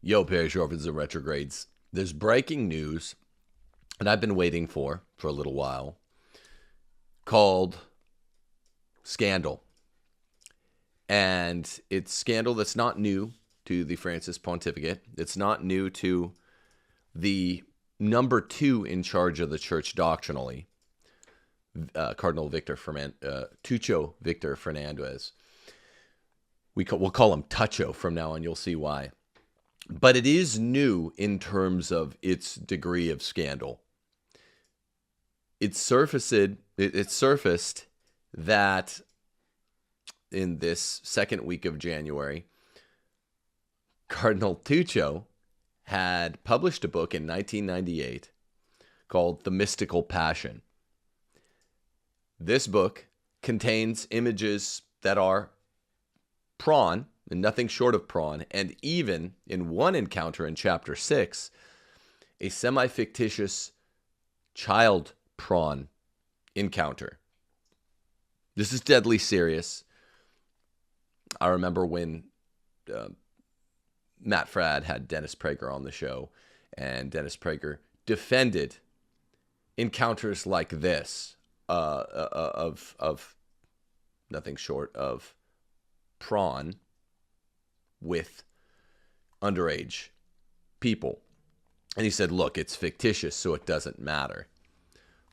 Yo, parish orphans and retrogrades. There's breaking news, and I've been waiting for a little while, called Scandal. And it's scandal that's not new to the Francis Pontificate. It's not new to the number 2 in charge of the church doctrinally, Cardinal TOUCHO Victor Fernandez. We'll call him TOUCHO from now on. You'll see why. But it is new in terms of its degree of scandal. It surfaced that in this second week of January, Cardinal TOUCHO had published a book in 1998 called The Mystical Passion. This book contains images that are prawn, and nothing short of prawn, and even in one encounter in chapter 6, a semi-fictitious child prawn encounter. This is deadly serious. I remember when Matt Fradd had Dennis Prager on the show, and Dennis Prager defended encounters like this of nothing short of prawn with underage people. And he said, look, it's fictitious, so it doesn't matter.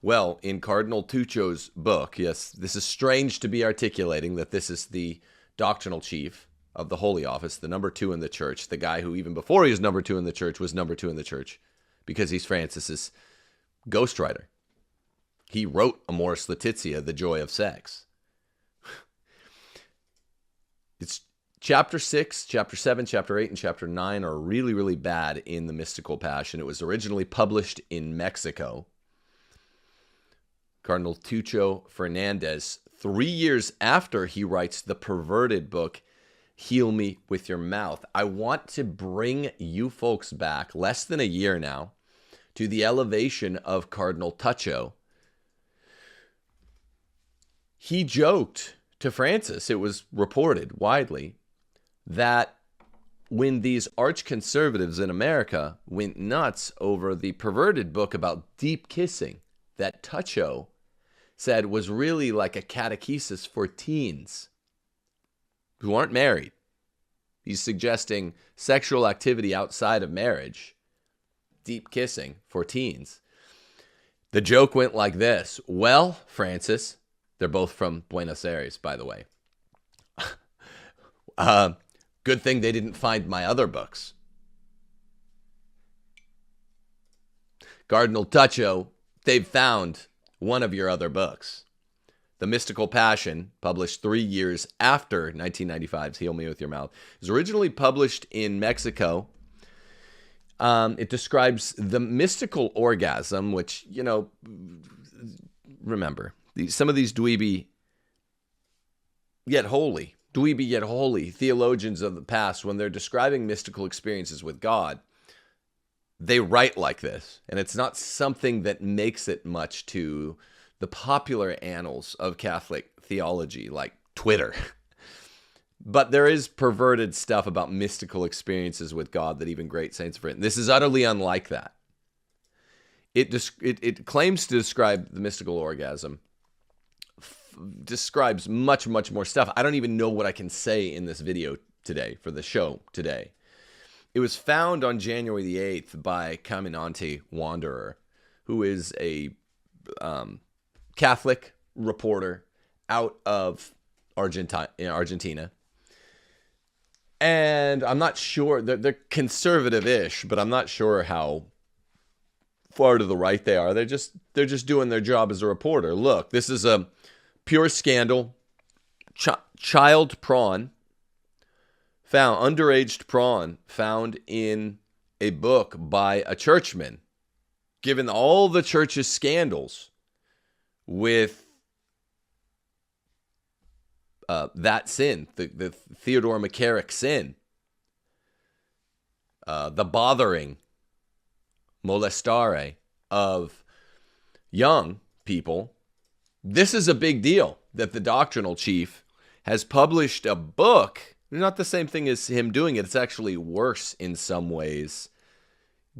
Well, in Cardinal TOUCHO's book, yes, this is strange to be articulating that this is the doctrinal chief of the Holy Office, the number 2 in the church, the guy who even before he was number 2 in the church was number 2 in the church because he's Francis's ghostwriter. He wrote Amoris Laetitia, The Joy of Sex. It's Chapter 6, Chapter 7, Chapter 8, and Chapter 9 are really, really bad in The Mystical Passion. It was originally published in Mexico. Cardinal TOUCHO Fernandez, 3 years after he writes the perverted book, Heal Me With Your Mouth. I want to bring you folks back, less than a year now, to the elevation of Cardinal TOUCHO. He joked to Francis, it was reported widely, that when these arch-conservatives in America went nuts over the perverted book about deep kissing that TOUCHO said was really like a catechesis for teens who aren't married. He's suggesting sexual activity outside of marriage, deep kissing for teens. The joke went like this. Well, Francis, they're both from Buenos Aires, by the way. Good thing they didn't find my other books. Cardinal TOUCHO, they've found one of your other books. The Mystical Passion, published 3 years after 1995's Heal Me With Your Mouth, is originally published in Mexico. It describes the mystical orgasm, which, remember, some of these dweeby yet holy theologians of the past, when they're describing mystical experiences with God, they write like this. And it's not something that makes it much to the popular annals of Catholic theology, like Twitter. But there is perverted stuff about mystical experiences with God that even great saints have written. This is utterly unlike that. It claims to describe the mystical orgasm, describes much, much more stuff. I don't even know what I can say in this video today, for the show today. It was found on January the 8th by Caminante Wanderer, who is a Catholic reporter out of Argentina. And I'm not sure, they're conservative-ish, but I'm not sure how far to the right they are. They're just doing their job as a reporter. Look, this is a pure scandal. Child prawn found, underaged prawn found in a book by a churchman. Given all the church's scandals with that sin, the Theodore McCarrick sin, the bothering, molestare of young people, this is a big deal that the doctrinal chief has published a book Not the same thing as him doing it. It's actually worse in some ways,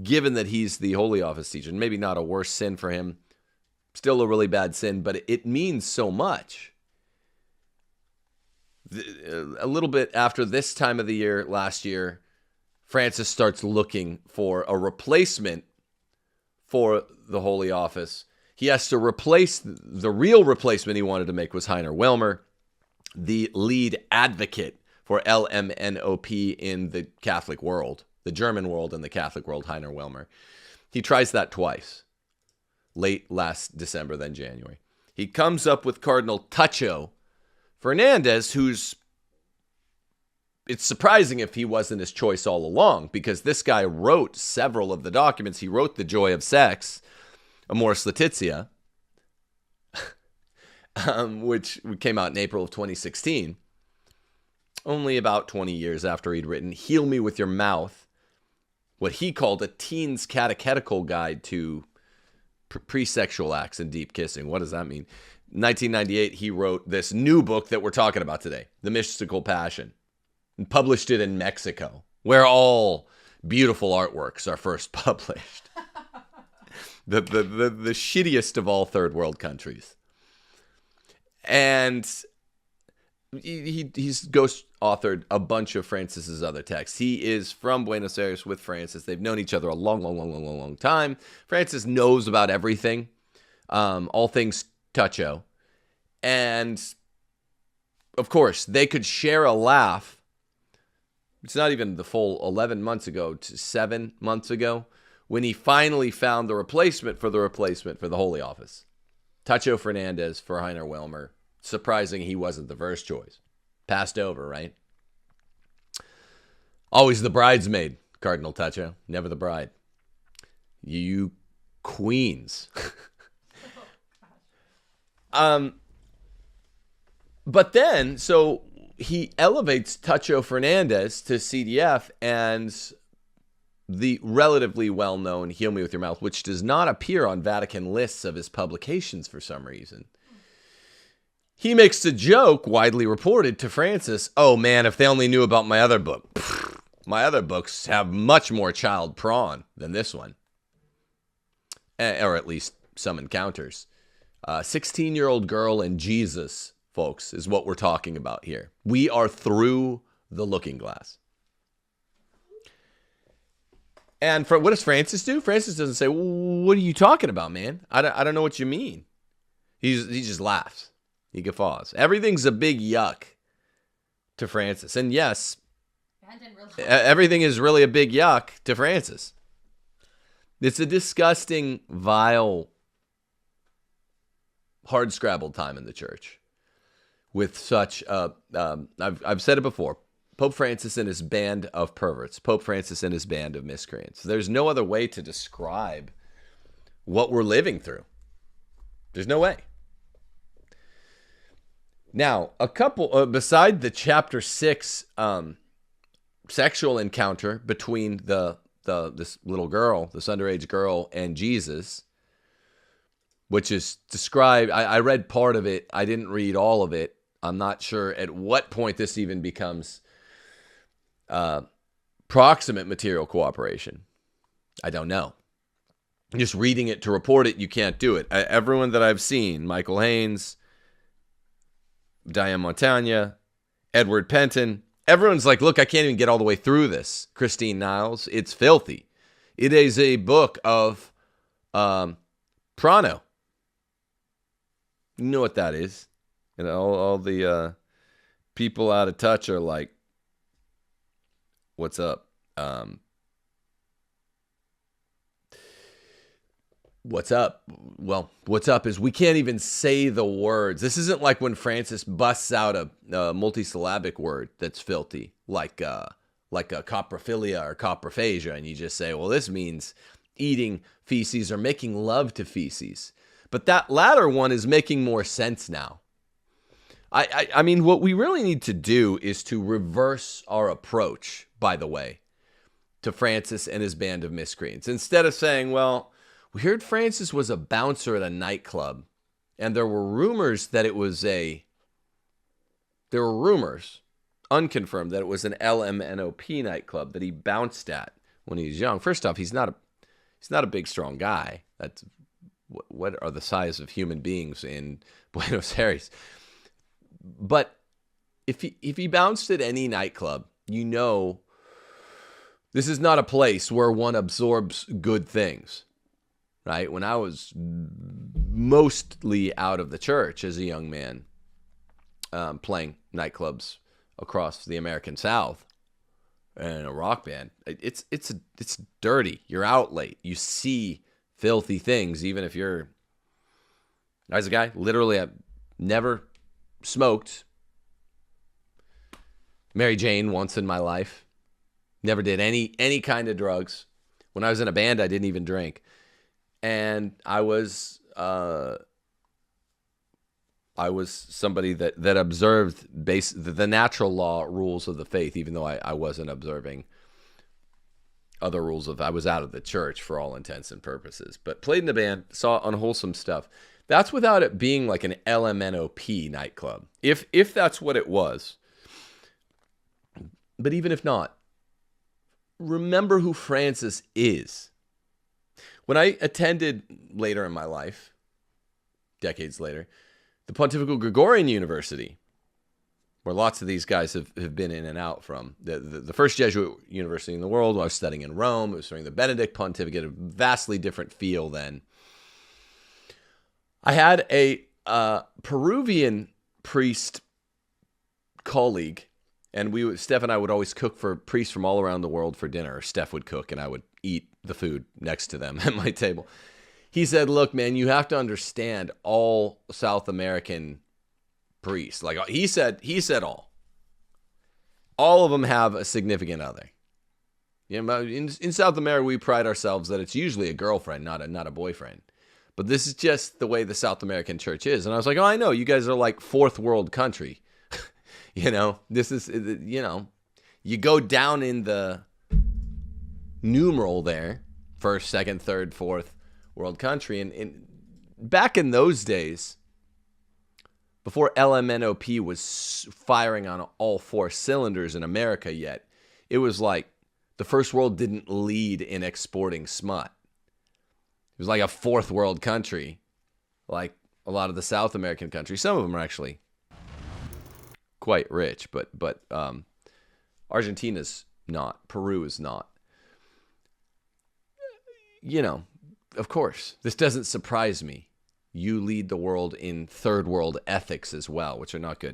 given that he's the Holy Office teacher. Maybe not a worse sin for him. Still a really bad sin, but it means so much. A little bit after this time of the year, last year, Francis starts looking for a replacement for the Holy Office. He has to replace, the real replacement he wanted to make was Heiner Wilmer, the lead advocate for LMNOP in the Catholic world, the German world and the Catholic world, Heiner Wilmer. He tries that twice, late last December, then January. He comes up with Cardinal TOUCHO Fernandez, who's, it's surprising if he wasn't his choice all along, because this guy wrote several of the documents. He wrote The Joy of Sex, Amoris Laetitia, which came out in April of 2016, only about 20 years after he'd written Heal Me With Your Mouth, what he called a teen's catechetical guide to pre-sexual acts and deep kissing. What does that mean? 1998, he wrote this new book that we're talking about today, The Mystical Passion, and published it in Mexico, where all beautiful artworks are first published. the shittiest of all third world countries. And he's ghost authored a bunch of Francis's other texts. He is from Buenos Aires with Francis. They've known each other a long time. Francis knows about everything, all things TOUCHO. And of course, they could share a laugh. It's not even the full 11 months ago to 7 months ago when he finally found the replacement for the Holy Office. TOUCHO Fernandez for Heiner Wilmer. Surprising he wasn't the first choice. Passed over, right? Always the bridesmaid, Cardinal TOUCHO. Never the bride. You queens. But then, so he elevates TOUCHO Fernandez to CDF and the relatively well-known Heal Me With Your Mouth, which does not appear on Vatican lists of his publications for some reason. He makes a joke, widely reported, to Francis, oh man, if they only knew about my other book. My other books have much more child prawn than this one. Or at least some encounters. 16-year-old girl and Jesus, folks, is what we're talking about here. We are through the looking glass. And what does Francis do? Francis doesn't say, what are you talking about, man? I don't know what you mean. He just laughs. He guffaws. Everything's a big yuck to Francis. And yes, everything is really a big yuck to Francis. It's a disgusting, vile, hard-scrabbled time in the church. With such, I've said it before, Pope Francis and his band of perverts. Pope Francis and his band of miscreants. There's no other way to describe what we're living through. There's no way. Now, a couple, beside the chapter 6 sexual encounter between this little girl, this underage girl, and Jesus, which is described, I read part of it. I didn't read all of it. I'm not sure at what point this even becomes proximate material cooperation. I don't know. Just reading it to report it, you can't do it. Everyone that I've seen, Michael Haynes, Diane Montaigne, Edward Penton, everyone's like, look, I can't even get all the way through this. Christine Niles, it's filthy. It is a book of Prano. You know what that is. And all the people out of touch are like, what's up? What's up? Well, what's up is we can't even say the words. This isn't like when Francis busts out a multisyllabic word that's filthy, like a coprophilia or coprophagia, and you just say, well, this means eating feces or making love to feces. But that latter one is making more sense now. I mean, what we really need to do is to reverse our approach, by the way, to Francis and his band of miscreants. Instead of saying, well, we heard Francis was a bouncer at a nightclub, and there were rumors that it was there were rumors unconfirmed that it was an LMNOP nightclub that he bounced at when he was young. First off, he's not a big, strong guy. That's what are the size of human beings in Buenos Aires. But if he bounced at any nightclub, you know this is not a place where one absorbs good things, right? When I was mostly out of the church as a young man, playing nightclubs across the American South and a rock band, it's dirty. You're out late. You see filthy things, even if you're, as a guy, literally, I've never smoked Mary Jane once in my life. Never did any kind of drugs. When I was in a band, I didn't even drink. And I was somebody that observed the natural law rules of the faith, even though I wasn't observing other rules I was out of the church for all intents and purposes. But played in the band, saw unwholesome stuff. That's without it being like an LMNOP nightclub. If that's what it was. But even if not, remember who Francis is. When I attended later in my life, decades later, the Pontifical Gregorian University, where lots of these guys have been in and out from. The first Jesuit university in the world, I was studying in Rome. It was during the Benedict pontificate, a vastly different feel then. I had a Peruvian priest colleague, and Steph and I would always cook for priests from all around the world for dinner. Steph would cook, and I would eat the food next to them at my table. He said, look, man, you have to understand all South American priests. Like he said all of them have a significant other. You know, in South America, we pride ourselves that it's usually a girlfriend, not a boyfriend. But this is just the way the South American church is. And I was like, oh, I know. You guys are like fourth world country. You know, this is, you know, you go down in the numeral there, first, second, third, fourth world country. And back in those days, before LMNOP was firing on all four cylinders in America yet, it was like the first world didn't lead in exporting smut. It was like a fourth world country, like a lot of the South American countries. Some of them are actually quite rich, but Argentina's not. Peru is not. You know, of course, this doesn't surprise me. You lead the world in third world ethics as well, which are not good.